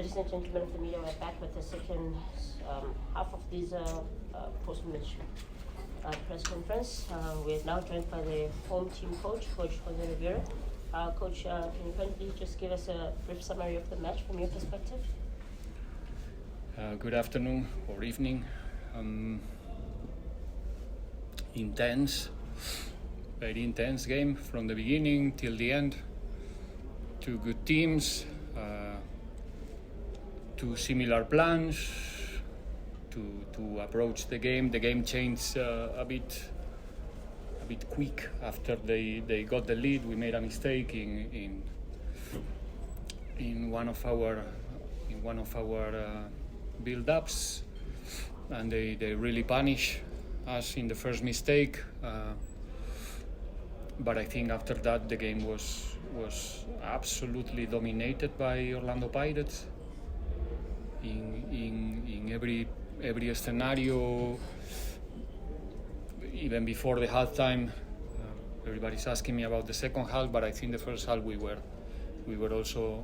Ladies and gentlemen of the media, we're back with the second half of this post-match press conference. We're now joined by the home team coach, Coach Jose Riveiro. Coach, can you kindly just give us a brief summary of the match from your perspective? Good afternoon or evening. Intense, very intense game from the beginning till the end. Two good teams, two similar plans to approach the game. The game changed a bit quick after they got the lead. We made a mistake in one of our build-ups, and they really punish us in the first mistake. But I think after that the game was absolutely dominated by Orlando Pirates. In every scenario, even before the halftime, everybody's asking me about the second half, but I think the first half we were also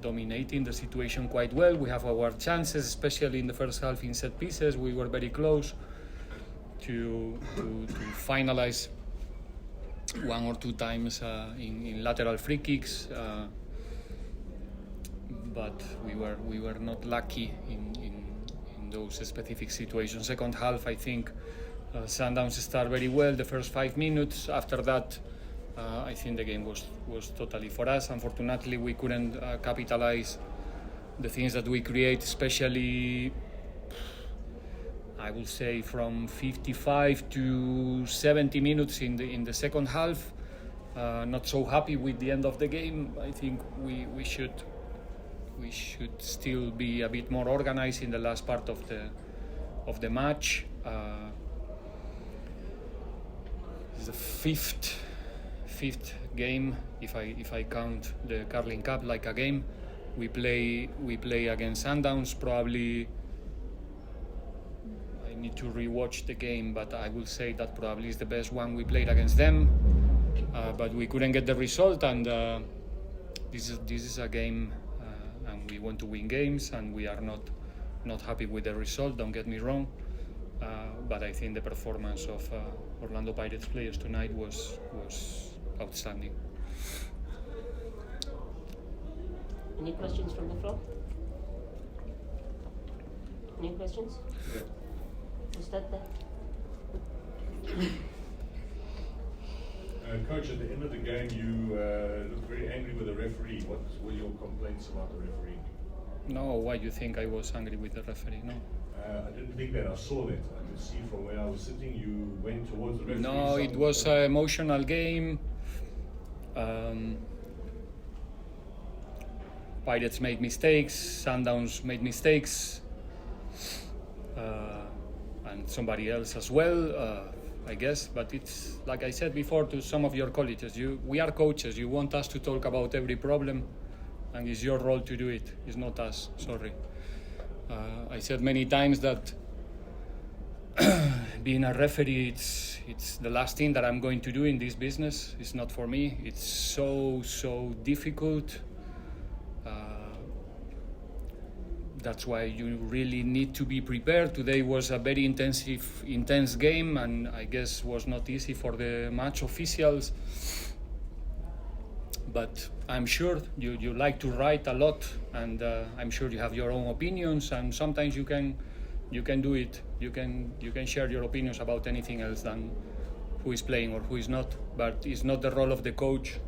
dominating the situation quite well. We have our chances, especially in the first half in set pieces. We were very close to finalize one or two times in lateral free kicks, but we were not lucky in those specific situations. Second half, I think Sundowns start very well the first 5 minutes. After that, I think the game was totally for us. Unfortunately, we couldn't capitalize the things that we create, especially I would say from 55 to 70 minutes in the second half. Not so happy with the end of the game. I think we should still be a bit more organized in the last part of the match. It's the fifth game, if I count the Carling Cup like a game. We play against Sundowns. Probably I need to rewatch the game, but I will say that probably is the best one we played against them. But we couldn't get the result, and this is a game, and we want to win games, and we are not happy with the result. Don't get me wrong, but I think the performance of Orlando Pirates players tonight was outstanding. Any questions from the floor? Any questions? Yeah. We'll start there. Coach, at the end of the game, you looked very angry with the referee. What were your complaints about the referee? No, why do you think I was angry with the referee? No. I didn't think that. I saw that. I could see from where I was sitting, you went towards the referee. No, it was an emotional game. Pirates made mistakes, Sundowns made mistakes, and somebody else as well, I guess. But it's like I said before to some of your colleagues, we are coaches. You want us to talk about every problem, and it's your role to do it. It's not us. Sorry. I said many times that being a referee, it's the last thing that I'm going to do in this business. It's not for me. It's so difficult. That's why you really need to be prepared. Today was a very intense game, and I guess was not easy for the match officials. But I'm sure you like to write a lot, and I'm sure you have your own opinions, and sometimes you can do it. You can share your opinions about anything else than who is playing or who is not. But it's not the role of the coach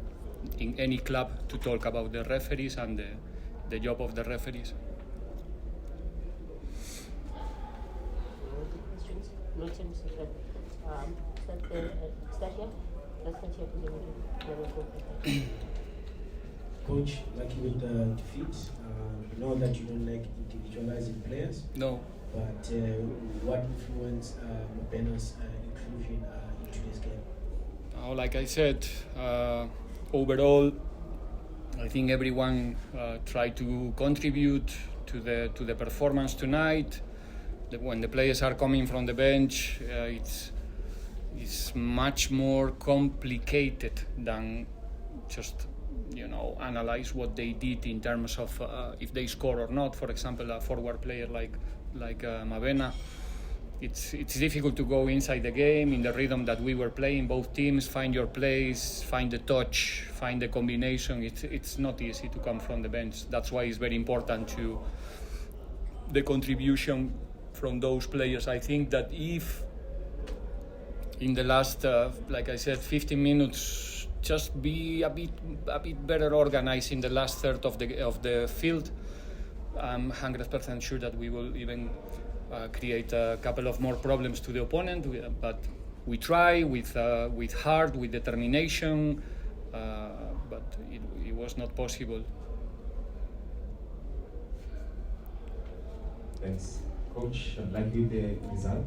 in any club to talk about the referees and the job of the referees. Questions? No, Tim, start here. Let's start here. Coach, lucky with the defeat. We know that you don't like individualizing players. No. But what influenced Bena's inclusion into this game? Like I said, overall, I think everyone tried to contribute to the performance tonight. When the players are coming from the bench, it's much more complicated than just analyze what they did in terms of if they score or not. For example, a forward player like Mavena. It's difficult to go inside the game in the rhythm that we were playing. Both teams find your place, find the touch, find the combination. It's not easy to come from the bench. That's why it's very important to the contribution from those players. I think that if in the last, like I said, 15 minutes, just be a bit better organized in the last third of the field, I'm 100% sure that we will even create a couple of more problems to the opponent. But we try with heart, with determination, but it was not possible. Thanks, Coach. I'd like with the result.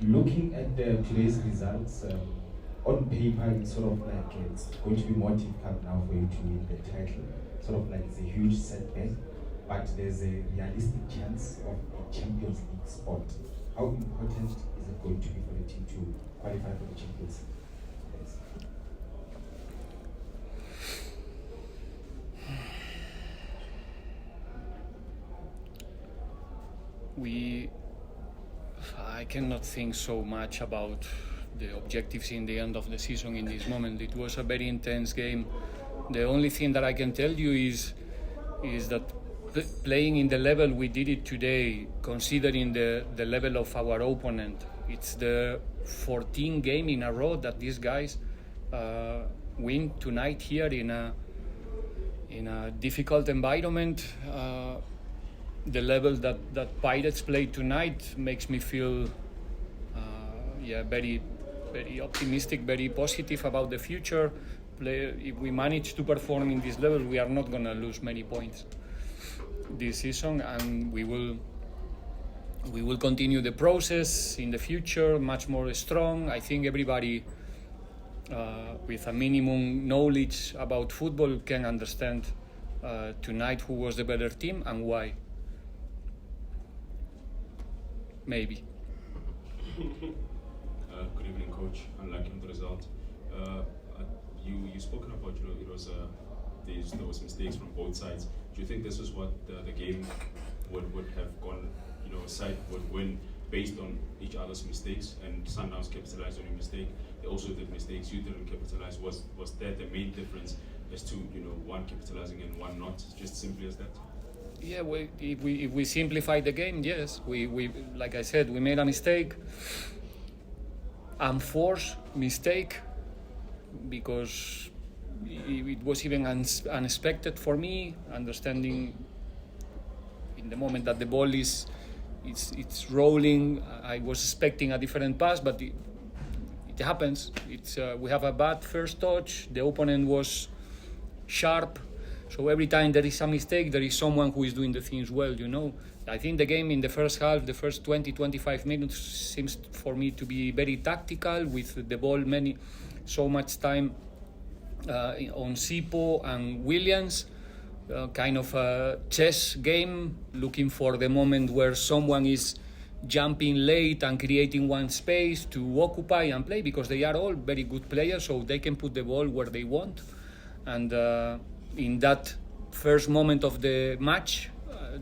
Looking at today's results, on paper, it's sort of like it's going to be more difficult now for you to win the title. Sort of like it's a huge setback, but there's a realistic chance of a Champions League spot. How important is it going to be for the team to qualify for the Champions League? I cannot think so much about the objectives in the end of the season in this moment. It was a very intense game. The only thing that I can tell you is that playing in the level we did it today, considering the level of our opponent, it's the 14th game in a row that these guys win tonight here in a difficult environment. The level that Pirates played tonight makes me feel very, very optimistic, very positive about the future. If we manage to perform in this level, we are not going to lose many points this season, and we will continue the process in the future much more strong. I think everybody with a minimum knowledge about football can understand tonight who was the better team and why. Maybe. Good evening, Coach. Unlike the result, you spoken about it was there was mistakes from both sides. Do you think this is what the game would have gone? Side would win based on each other's mistakes, and Sundowns capitalized on your mistake. They also did mistakes. You didn't capitalize. Was that the main difference as to one capitalizing and one not? Just simply as that. Yeah, if we simplify the game, yes. We like I said, we made a mistake, unforced mistake, because it was even unexpected for me. Understanding in the moment that the ball it's rolling, I was expecting a different pass, but it happens. We have a bad first touch. The opponent was sharp. So every time there is a mistake, there is someone who is doing the things well, I think the game in the first half, the first 20-25 minutes seems for me to be very tactical, with the ball so much time on Sipo and Williams, kind of a chess game, looking for the moment where someone is jumping late and creating one space to occupy and play, because they are all very good players, so they can put the ball where they want. And in that first moment of the match,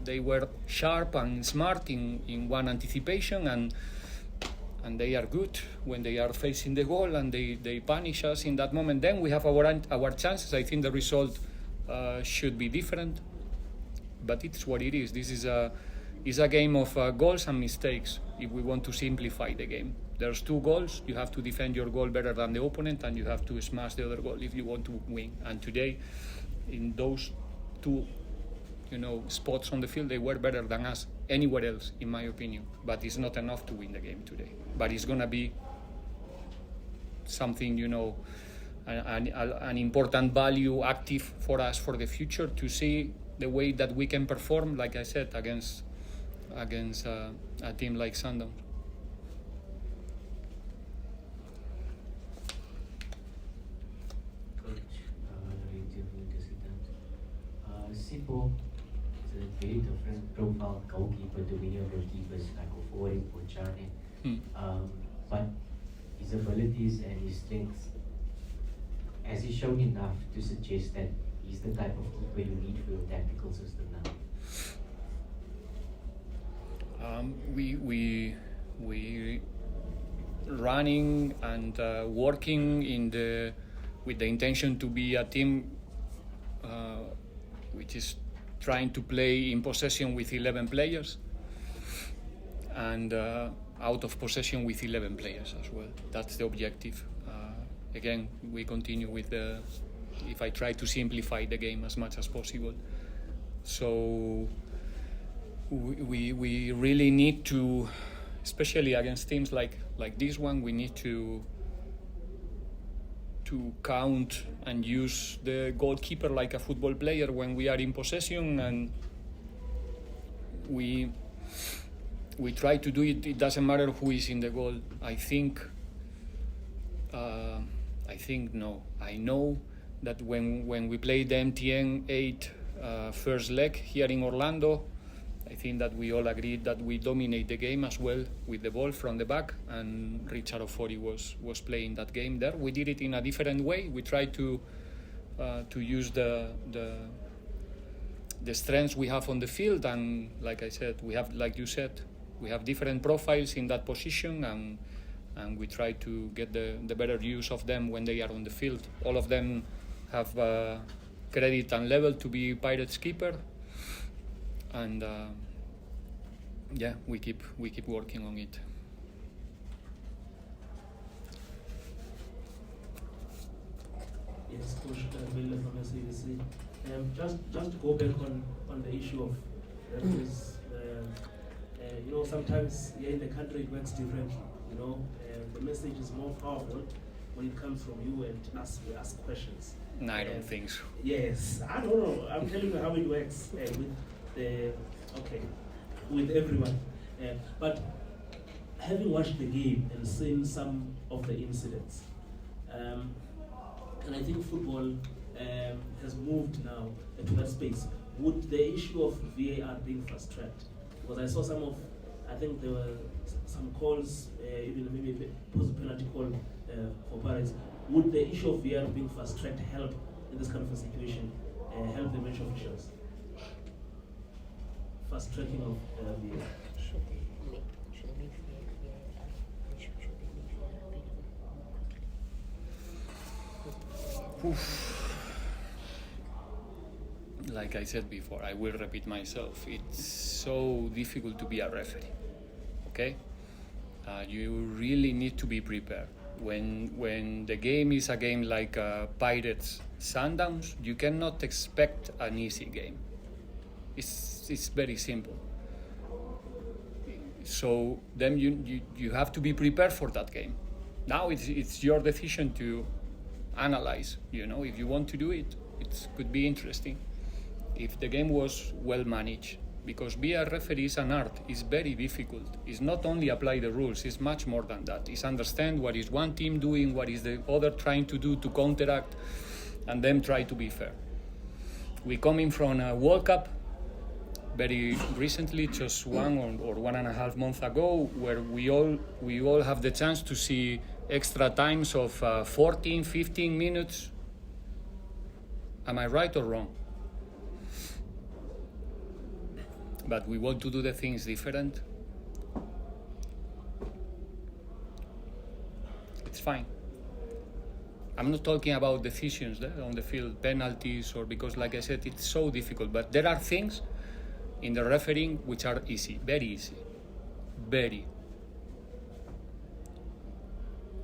they were sharp and smart in one anticipation, and they are good when they are facing the goal, and they punish us in that moment. Then we have our chances. I think the result should be different, but it's what it is. This is a game of goals and mistakes. If we want to simplify the game, there's 2 goals. You have to defend your goal better than the opponent, and you have to smash the other goal if you want to win. And today, in those 2 spots on the field, they were better than us anywhere else, in my opinion. But it's not enough to win the game today. But it's gonna be something, an important value active for us for the future, to see the way that we can perform, like I said, against a team like Sundowns. Sipo is a very different profile goalkeeper to many of your keepers, like Ofori or Chane. But his abilities and his strengths has he shown enough to suggest that he's the type of keeper you need for your tactical system now? We running and working with the intention to be a team which is trying to play in possession with 11 players and out of possession with 11 players as well. That's the objective. Again, we continue with if I try to simplify the game as much as possible. So we really need to, especially against teams like this one, we need to count and use the goalkeeper like a football player when we are in possession, and we try to do it. It doesn't matter who is in the goal. I know that when we played the MTN 8 first leg here in Orlando, I think that we all agreed that we dominate the game as well with the ball from the back, and Richard Ofori was playing that game there. We did it in a different way. We tried to use the strengths we have on the field, and like I said, like you said, we have different profiles in that position, and we try to get the better use of them when they are on the field. All of them have credit and level to be Pirates keeper, and we keep working on it. Yes, Coach Riveiro from SABC. Just to go back on the issue of referees, sometimes here in the country it works differently. The message is more powerful when it comes from you and us. We ask questions. No, I don't think so. Yes, I don't know. I'm telling you how it works with everyone. But having watched the game and seen some of the incidents, and I think football has moved now to that space. Would the issue of VAR being fast-tracked? Because I think there were some calls, even maybe post-penalty call for Pirates. Would the issue of VAR being fast-tracked help in this kind of a situation, help the match officials? Fast-tracking of VAR. Should they make Like I said before, I will repeat myself. It's so difficult to be a referee. Okay, you really need to be prepared. When the game is a game like Pirates Sundowns, you cannot expect an easy game. It's very simple. So then you have to be prepared for that game. Now it's your decision to analyze. If you want to do it, it could be interesting. If the game was well managed, because be a referee is an art. It's very difficult. It's not only apply the rules. It's much more than that. It's understand what is one team doing, what is the other trying to do to counteract, and then try to be fair. We coming from a World Cup very recently, just 1 or 1.5 months ago, where we all have the chance to see extra times of 14, 15 minutes. Am I right or wrong? But we want to do the things different. It's fine. I'm not talking about decisions on the field, penalties, or because, like I said, it's so difficult. But there are things in the refereeing which are easy, very easy, very.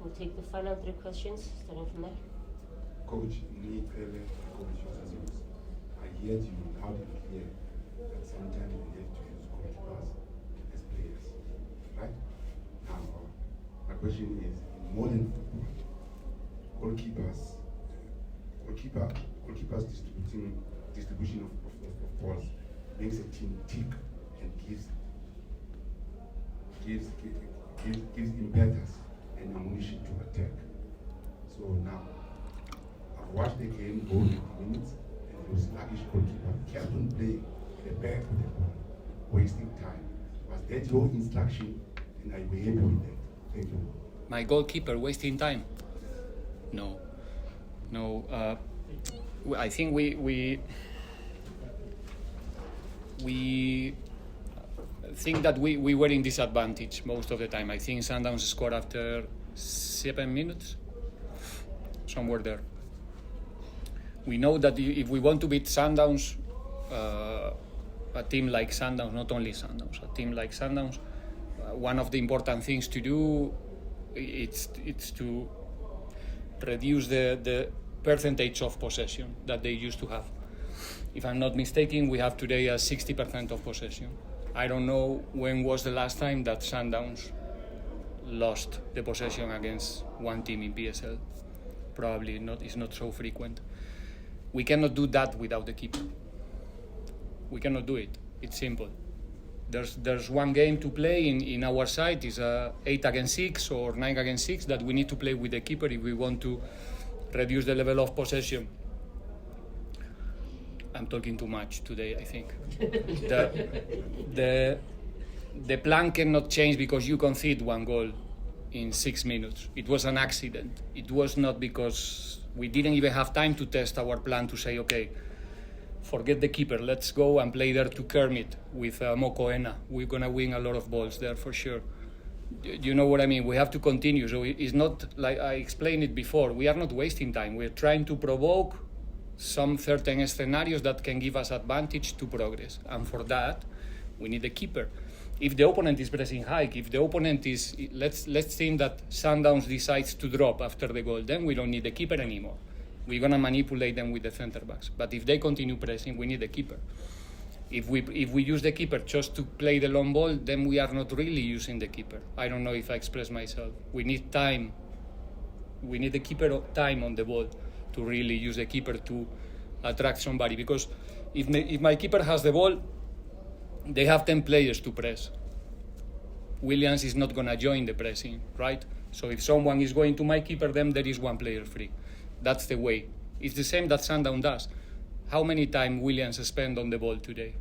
We'll take the final 3 questions, starting from there. Coach, I heard you loud and clear that sometimes we have to use goalkeepers as players, right? Now, my question is, in modern football, goalkeepers distribution of balls makes a team tick and gives impetus and ammunition to attack. So now, I've watched the game go 90 minutes, and it was sluggish goalkeeper kept on playing the back of the ball, wasting time. Was that your instruction, and are you happy with that? Thank you. My goalkeeper wasting time? No. No, I think we think that we were in disadvantage most of the time. I think Sundowns scored after 7 minutes, somewhere there. We know that if we want to beat Sundowns, a team like Sundowns, not only Sundowns, a team like Sundowns, one of the important things to do it's to reduce the percentage of possession that they used to have. If I'm not mistaken, we have today a 60% of possession. I don't know when was the last time that Sundowns lost the possession against one team in PSL. Probably not. It's not so frequent. We cannot do that without the keeper. We cannot do it. It's simple. There's one game to play in our side. It's 8 against 6 or 9 against 6 that we need to play with the keeper if we want to reduce the level of possession. I'm talking too much today, I think. The plan cannot change because you concede one goal in 6 minutes. It was an accident. It was not because we didn't even have time to test our plan to say, okay, forget the keeper, let's go and play there to Kermit with Mokoena. We're going to win a lot of balls there for sure. You know what I mean? We have to continue. So it's not like I explained it before. We are not wasting time. We're trying to provoke some certain scenarios that can give us advantage to progress. And for that, we need a keeper. If the opponent is pressing high, if the opponent is, let's think that Sundowns decides to drop after the goal, then we don't need the keeper anymore. We're going to manipulate them with the center backs. But if they continue pressing, we need a keeper. If we use the keeper just to play the long ball, then we are not really using the keeper. I don't know if I express myself. We need time. We need the keeper time on the ball to really use the keeper to attract somebody. Because if my keeper has the ball, they have 10 players to press. Williams is not going to join the pressing, right? So if someone is going to my keeper, then there is one player free. That's the way. It's the same that Sundown does. How many time Williams spent on the ball today?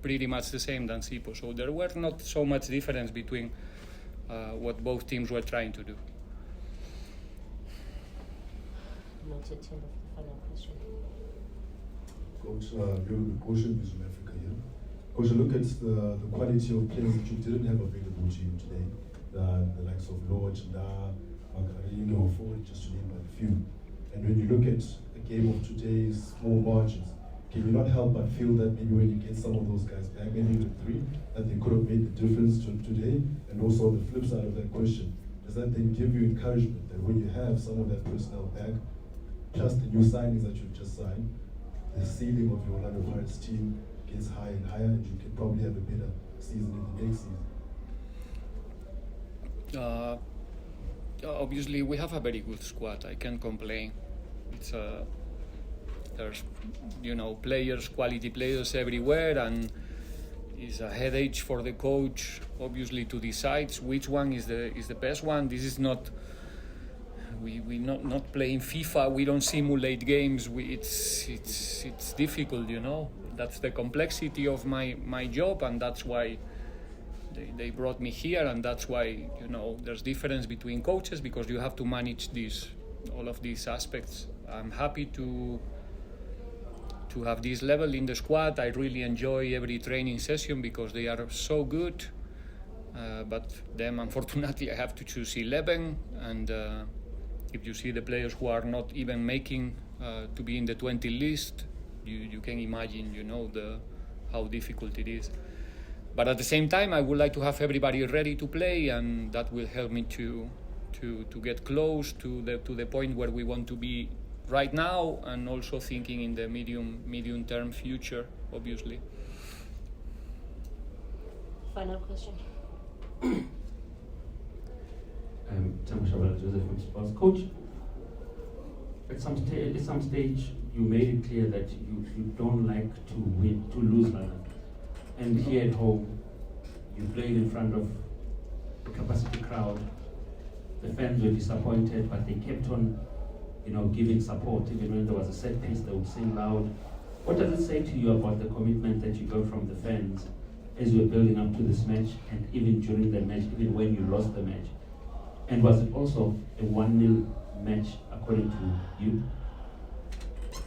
Pretty much the same than Sipo. So there were not so much difference between what both teams were trying to do. Noted, Tim, the final question. Coach, Bill, coach in South Africa here. Coach, look at the quality of players that you didn't have available to you today. The likes of Lodge, Macarino, Ford, just to name a few. And when you look at the game of today's small margins, can you not help but feel that maybe when you get some of those guys back, maybe the 3, that they could have made the difference today? And also on the flip side of that question, does that then give you encouragement that when you have some of that personnel back, plus the new signings that you've just signed, the ceiling of your Orlando Pirates team gets higher and higher, and you can probably have a better season in the next season? Obviously, we have a very good squad. I can't complain. It's there's players, quality players everywhere, and it's a headache for the coach, obviously, to decide which one is the best one. This is not. We not playing FIFA. We don't simulate games. It's difficult, That's the complexity of my job, and that's why they brought me here, and that's why there's difference between coaches, because you have to manage all of these aspects. I'm happy to have this level in the squad. I really enjoy every training session because they are so good. But then, unfortunately, I have to choose 11, and if you see the players who are not even making to be in the 20 list, you can imagine, how difficult it is. But at the same time, I would like to have everybody ready to play, and that will help me to get close to the point where we want to be right now, and also thinking in the medium term future, obviously. Final question. Joseph from Sports. Coach, at some stage you made it clear that you don't like to lose rather. And here at home, you played in front of a capacity crowd. The fans were disappointed, but they kept on, giving support. Even when there was a set piece, they would sing loud. What does it say to you about the commitment that you got from the fans as you were building up to this match, and even during the match, even when you lost the match? And was it also a 1-0 match according to you?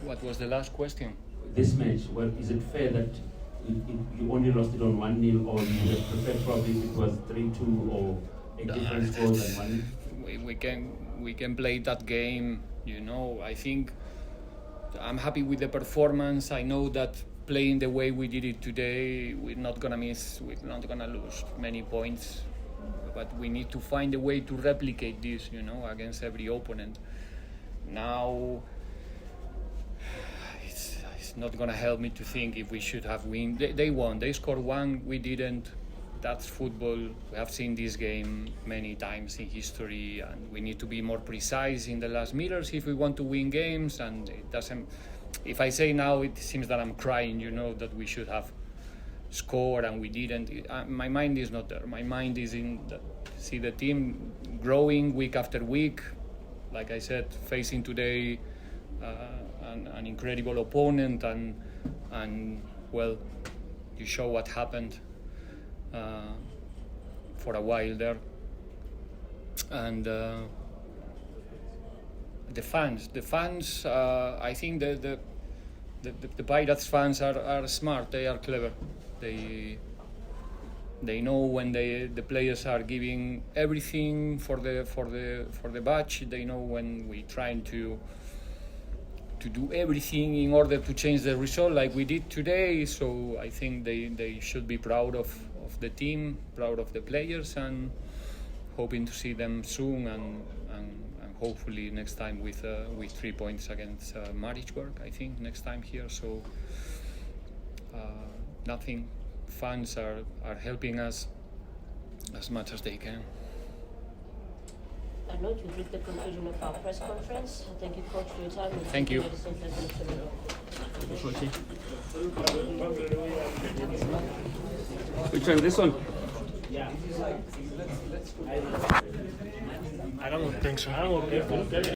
What was the last question? This match, well, is it fair that you only lost it on 1-0, or you would have preferred probably if it was 3-2 or a different score than 1-0? We can play that game, you know. I think I'm happy with the performance. I know that playing the way we did it today, we're not gonna lose many points, but we need to find a way to replicate this, you know, against every opponent. Now it's not gonna help me to think if we should have won. They won, they scored one, we didn't. That's football. We have seen this game many times in history, and we need to be more precise in the last meters if we want to win games. And it doesn't. If I say now, it seems that I'm crying, you know, that we should have scored and we didn't. My mind is not there. My mind is see the team growing week after week. Like I said, facing today an incredible opponent, and well, you show what happened for a while there. And the fans. I think the Pirates fans are smart. They are clever. They know when the players are giving everything for the badge. They know when we trying to do everything in order to change the result, like we did today. So I think they should be proud of the team, proud of the players, and hoping to see them soon and hopefully next time with 3 points against Maritzburg, I think, next time here. So nothing. Fans are helping us as much as they can. I note we've reached the conclusion of our press conference. Thank you, Coach, for your time. Thank you. Which one? This one? Yeah. I don't think so.